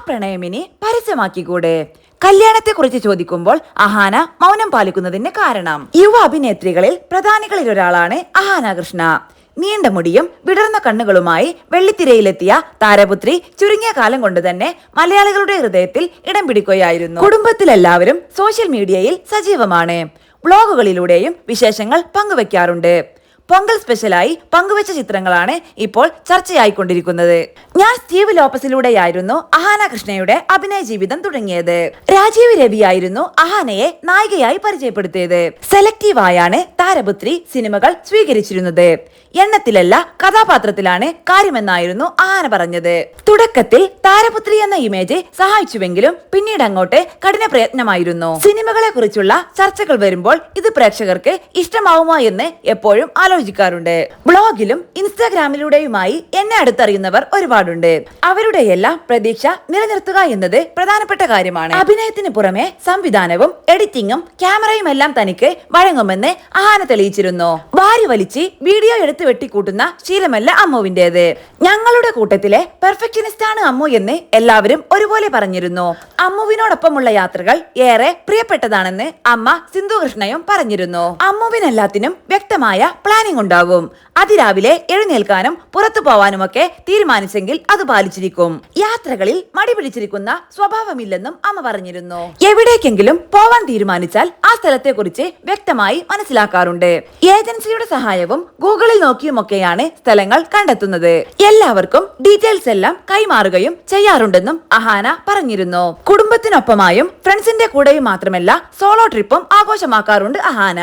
പ്രണയമിനി പരസ്യമാക്കിക്കൂടെ? കല്യാണത്തെക്കുറിച്ച് ചോദിക്കുമ്പോൾ അഹാന മൗനം പാലിക്കുന്നതിന് കാരണം യുവ അഭിനേത്രികളിൽ പ്രധാനികളിൽ ഒരാളാണ് അഹാന കൃഷ്ണ. നീണ്ട മുടിയും വിടർന്ന കണ്ണുകളുമായി വെള്ളിത്തിരയിലെത്തിയ താരപുത്രി ചുരുങ്ങിയ കാലം കൊണ്ട് തന്നെ മലയാളികളുടെ ഹൃദയത്തിൽ ഇടം പിടിക്കുകയായിരുന്നു. കുടുംബത്തിലെല്ലാവരും സോഷ്യൽ മീഡിയയിൽ സജീവമാണ്. വ്ളോഗുകളിലൂടെയും വിശേഷങ്ങൾ പങ്കുവെക്കാറുണ്ട്. പൊങ്കൽ സ്പെഷ്യലായി പങ്കുവച്ച ചിത്രങ്ങളാണ് ഇപ്പോൾ ചർച്ചയായിക്കൊണ്ടിരിക്കുന്നത്. ഞാൻ സ്റ്റീവ് ലോപ്പസിലൂടെയായിരുന്നു അഹാന കൃഷ്ണയുടെ അഭിനയ ജീവിതം തുടങ്ങിയത്. രാജീവ് രവിയായിരുന്നു അഹാനയെ നായികയായി പരിചയപ്പെടുത്തിയത്. സെലക്റ്റീവായാണ് താരപുത്രി സിനിമകൾ സ്വീകരിച്ചിരുന്നത്. എണ്ണത്തിലല്ല കഥാപാത്രത്തിലാണ് കാര്യമെന്നായിരുന്നു അഹാന പറഞ്ഞത്. തുടക്കത്തിൽ താരപുത്രി എന്ന ഇമേജ് സഹായിച്ചുവെങ്കിലും പിന്നീട് അങ്ങോട്ട് കഠിന പ്രയത്നമായിരുന്നു. സിനിമകളെ കുറിച്ചുള്ള ചർച്ചകൾ വരുമ്പോൾ ഇത് പ്രേക്ഷകർക്ക് ഇഷ്ടമാവുമോ എന്ന് എപ്പോഴും ആലോചിക്കാറുണ്ട്. ബ്ലോഗിലും ഇൻസ്റ്റാഗ്രാമിലൂടെയുമായി എന്നെ അടുത്തറിയുന്നവർ ഒരുപാടുണ്ട്. അവരുടെയെല്ലാം പ്രതീക്ഷ നിലനിർത്തുക എന്നത് പ്രധാനപ്പെട്ട കാര്യമാണ്. അഭിനയത്തിന് പുറമെ സംവിധാനവും എഡിറ്റിംഗും ക്യാമറയും എല്ലാം തനിക്ക് വഴങ്ങുമെന്ന് അഹാന തെളിയിച്ചിരുന്നു. വാരി വലിച്ച് വീഡിയോ എടുത്ത് വെട്ടിക്കൂട്ടുന്ന ശീലമല്ല അമ്മുവിന്റേത്. ഞങ്ങളുടെ കൂട്ടത്തിലെ പെർഫെക്ഷനിസ്റ്റ് ആണ് അമ്മു എന്ന് എല്ലാവരും ഒരുപോലെ പറഞ്ഞിരുന്നു. അമ്മുവിനോടൊപ്പമുള്ള യാത്രകൾ ഏറെ പ്രിയപ്പെട്ടതാണെന്ന് അമ്മ സിന്ധു കൃഷ്ണയും പറഞ്ഞിരുന്നു. അമ്മുവിനെല്ലാത്തിനും വ്യക്തമായ പ്ലാനിംഗ് ഉണ്ടാകും. അതിരാവിലെ എഴുന്നേൽക്കാനും പുറത്തു പോവാനുമൊക്കെ തീരുമാനിച്ചെങ്കിൽ അത് പാലിച്ചിരിക്കും. യാത്രകളിൽ മടി പിടിച്ചിരിക്കുന്ന സ്വഭാവമില്ലെന്നും അമ്മ പറഞ്ഞിരുന്നു. എവിടേക്കെങ്കിലും പോവാൻ തീരുമാനിച്ചാൽ ആ സ്ഥലത്തെ കുറിച്ച് വ്യക്തമായി മനസ്സിലാക്കാറുണ്ട്. ഏജൻസിയുടെ സഹായവും ഗൂഗിളിൽ നോക്കിയുമൊക്കെയാണ് സ്ഥലങ്ങൾ കണ്ടെത്തുന്നത്. എല്ലാവർക്കും ഡീറ്റെയിൽസ് എല്ലാം കൈമാറുകയും ചെയ്യാറുണ്ടെന്നും അഹാന പറഞ്ഞിരുന്നു. കുടുംബത്തിനൊപ്പമായും ഫ്രണ്ട്സിന്റെ കൂടെയും മാത്രമല്ല സോളോ ട്രിപ്പും ആഘോഷമാക്കാറുണ്ട് അഹാന.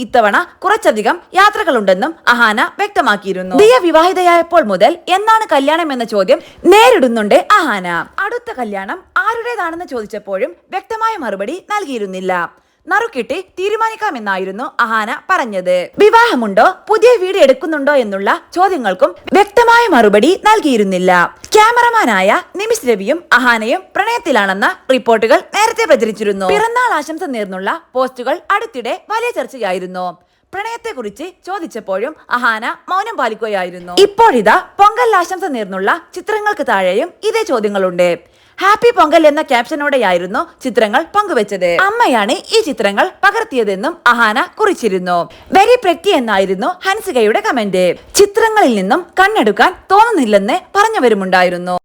ഇത്തവണ കുറച്ചധികം യാത്രകളുണ്ടെന്നും അഹാന വ്യക്തമാക്കിയിരുന്നു. ദിയ വിവാഹിതയായപ്പോൾ മുതൽ എന്നാണ് കല്യാണം എന്ന ചോദ്യം നേരിടുന്നുണ്ട് അഹാന. അടുത്ത കല്യാണം ആരുടേതാണെന്ന് ചോദിച്ചപ്പോഴും വ്യക്തമായ മറുപടി നൽകിയിരുന്നില്ല. നറുക്കിട്ട് തീരുമാനിക്കാമെന്നായിരുന്നു അഹാന പറഞ്ഞത്. വിവാഹമുണ്ടോ, പുതിയ വീട് എടുക്കുന്നുണ്ടോ എന്നുള്ള ചോദ്യങ്ങൾക്കും വ്യക്തമായ മറുപടി നൽകിയിരുന്നില്ല. ക്യാമറമാനായ നിമിഷ് രവിയും അഹാനയും പ്രണയത്തിലാണെന്ന റിപ്പോർട്ടുകൾ നേരത്തെ പ്രചരിച്ചിരുന്നു. പിറന്നാൾ ആശംസ നേർന്നുള്ള പോസ്റ്റുകൾ അടുത്തിടെ വലിയ ചർച്ചയായിരുന്നു. പ്രണയത്തെക്കുറിച്ച് ചോദിച്ചപ്പോഴും അഹാന മൗനം പാലിക്കുകയായിരുന്നു. ഇപ്പോഴിതാ പൊങ്കൽ ആശംസ നേർന്നുള്ള ചിത്രങ്ങൾക്ക് താഴെയും ഇതേ ചോദ്യങ്ങളുണ്ട്. ഹാപ്പി പൊങ്കൽ എന്ന ക്യാപ്ഷനോടെയായിരുന്നു ചിത്രങ്ങൾ പങ്കുവച്ചത്. അമ്മയാണ് ഈ ചിത്രങ്ങൾ പകർത്തിയതെന്നും അഹാന കുറിച്ചിരുന്നു. വെരി പ്രെറ്റി എന്നായിരുന്നു ഹൻസികയുടെ കമന്റ്. ചിത്രങ്ങളിൽ നിന്നും കണ്ണെടുക്കാൻ തോന്നുന്നില്ലെന്ന് പറഞ്ഞവരുമുണ്ടായിരുന്നു.